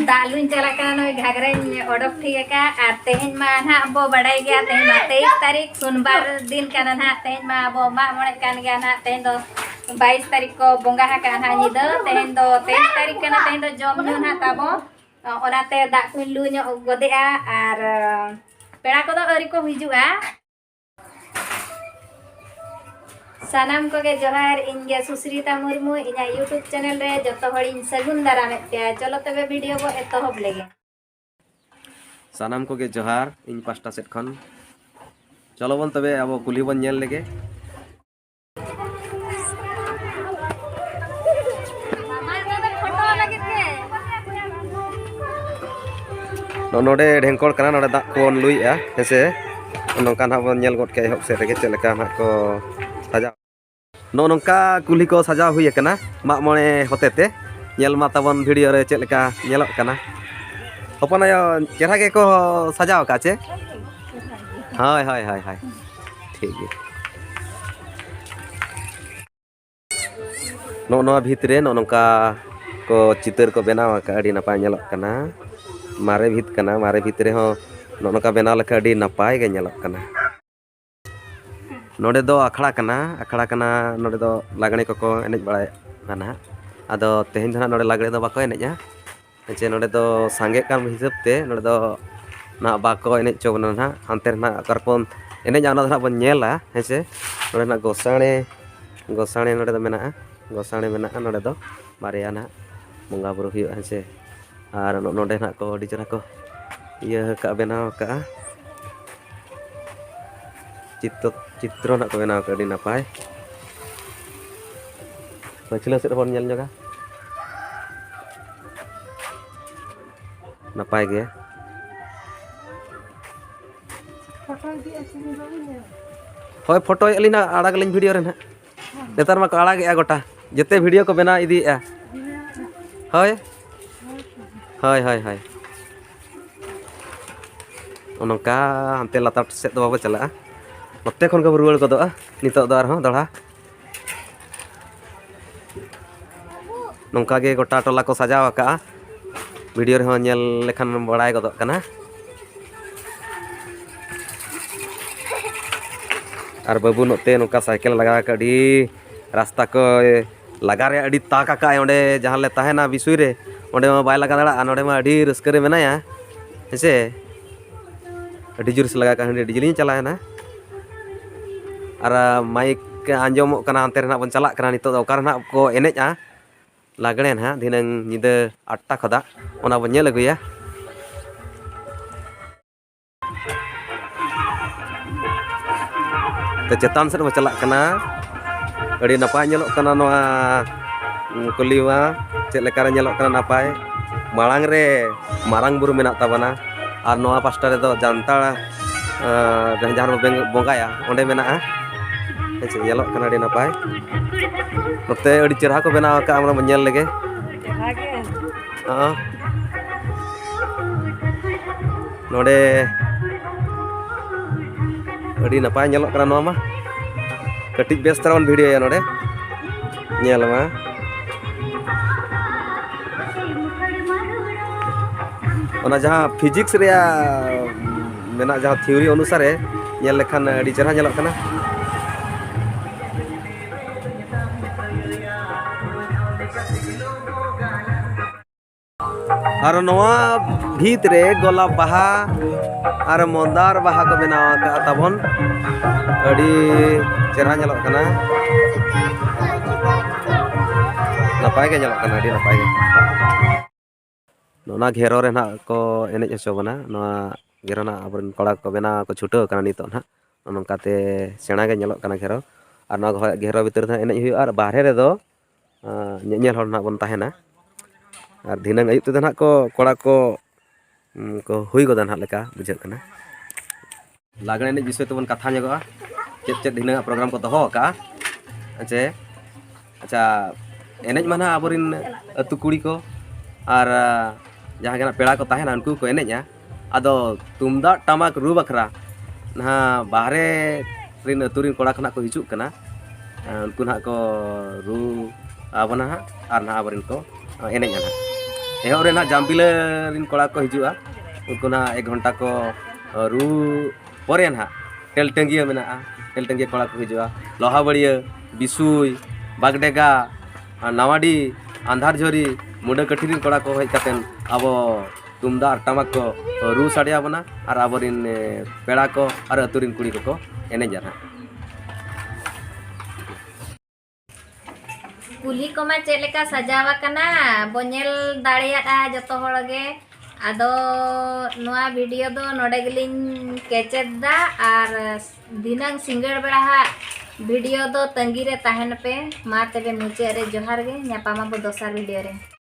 दालुन चला नई घाघरा ओडक ठीक है तेहन मा बो बड़ाई गया तेहन 23 तारीख सोमवार दिन का ना तेहन मा बो मा मणे कान गया ना तेहन दो 22 तारीख को बोंगा हा का ना निद तेहन दो 23 तारीख का तेहन दो जम न्यू ना ताबो ओनाते दा कुन लु ᱧᱚᱜ गदेआ आर पेड़ा को अरी को हिजुआ सानाम को के जोहार इनगे सुश्रीता मुर्मू इना यूट्यूब चैनल रे जतो हड़ इन सगुन दारामे पे चलो तबे वीडियो को एतहब लेगे सानाम को के जोहार इन पास्टा सेट खन चलो बन तबे अब कुली बन नेल लेगे नोडे ढेंकोड़ कना नोडे दा कोन लुइआ हेसे नोका ना बन नेल गट के हब से रेगे चलेका ना को सजा नोनका कुली को सजा हुई कना मा मणे होतेते नेल मा तबन वीडियो रे चलेका नेलक कना अपन आयो चेहरा के को सजाव का चे हाय हाय हाय हाय ठीक है नो भितरे नोनका को चित्र को बनावा का अड़ी नपाय नेलक कना मारे भीत कना मारे भितरे हो नोनका बनाव लका अड़ी नपाय गे नेलक कना नोडे दो अखड़ा कना नोडे दो लागणे को एनेज बड़ाय ना आदो तेहन धना नोडे लागणे दो बाको एनेज चे नोडे दो सांगे काम हिसाब ते नोडे दो ना बाको एनेज चोबना ना हानते ना करपन एनेज आना धना बन नेला हेसे नोडे ना गोसाणे नोडे दो मेना गोसाणे मेना नोडे दो बारिया ना बंगा बुरु हुयु हेसे आर नोडे ना को अडी चरा को इया का बनाव का चित्र ना को बनाव का अडी नापाय पछिला सेट बन नेल जगा नापाय गे होय फोटो अलिना आड़ाग लिन वीडियो रे ना नेतार मा को आड़ाग ए गोटा जते वीडियो को बना इदी ए होय हाय हाय हाय ओनका हंते लातार से दो बाबा चला नोते खन को रुवाड़ को दो नितो दो आरहो दड़ा नोंका गे गोटा टोला को सजाव का वीडियो रे हो नेल लेखन बड़ाय गदो कना आर बाबू नोते नोका साइकिल लगा का अडी रास्ता को लगा रे अडी ताका का ओंडे जहां ले ताहेना बिसुई रे ओंडे मा बाय लगा दड़ा नोडे मा अडी रस्क रे मेनाया हेसे अडी जोर से लगा का हंडे डिजली चला है ना आर माइक आंजोम कना अंते रे ना बन चला कना नितो ओकार ना को एनेजा लागणे ना दिनंग निदे 8टा खदा ओना बन नेल अगुया ते चेतान से चला कना अड़ी नपाय नेलोक कना नोआ कुलिवा चेक लेका रे नेलोक कना नापाय माळांग रे मारांग बुरु मेना ताबना आर नोआ पास्टा रे दो जानता जहां बोंगाया ओंडे मेना हेचे नेलोक कना अड़ी नापाय नोते अड़ी चेहरा को बनाव का हमरा नेल लेगे नोडे अड़ी नपाय नेलोक कना नोआ मा कटिक बेस तरह वीडियो या नोडे नेल मा ओना जहां फिजिक्स रे मेना जहां थ्योरी अनुसार नेल लेखान अड़ी चेहरा नेलोक कना और नोआ भीत रे गोलाप बाहा और मंदार बाहा को बनावा का तबन अड़ी चेहरा नेलोक कना नापाय के नेलोक कना अड़ी नापाय के नोना घेरो रे ना को एनेज हसो बना नोआ घेरो ना अपन कड़ा को बना को छुटो कना नितो ना नोनकाते सेणा के नेलोक कना घेरो और नोआ घेरो भीतर था एनेज हुई और बाहरे रे दो नेल हर ना बन ताहेना और दिनंग आयुत ते ना को कड़ा को हुई गोदा ना लेका बुझे कना लागणे एनेज विषय तबन कथा नेगोआ चेत दिनंग प्रोग्राम को दोहो का अच्छे अच्छा एनेज माना आबोरिन अतु कुड़ी को और जहाँ के पेड़ा को ताहेना उनको को एनेजा आदो तुमदा टमाक रू बखरा ना बाहरे रिन अतुरिन कोड़ा खना को हिजुक कना उनको ना को रू आबना और ना आबरिन को एनेजा ना एहब रे ना जामबिला रिन कोड़ा को हिजुआ उनको ना 1 घंटा को रू परे ना टेलटंगिया मेना टेलटंगिया कोड़ा को हिजुआ लोहाबड़िया बिसुई बागडेगा नावाडी अंधार झोरी मुंडा कठी रिन कोड़ा को हज कातेन अब तुमदार टमाक को रू साड़िया बना और आबरिन पेड़ा को और अतुरिन कुड़ी को एनेजा ना कुली को मा चेलेका सजावा कना बोनेल दाड़िया जतो होड़गे आदो नोआ वीडियो दो नोडे गेलिन केचेदा और दिनांग सिंगड़ बेड़ा वीडियो दो तंगी रे ताहन पे मा तबे मुचे रे जोहार गे न्यापामा बो दोसार वीडियो रे।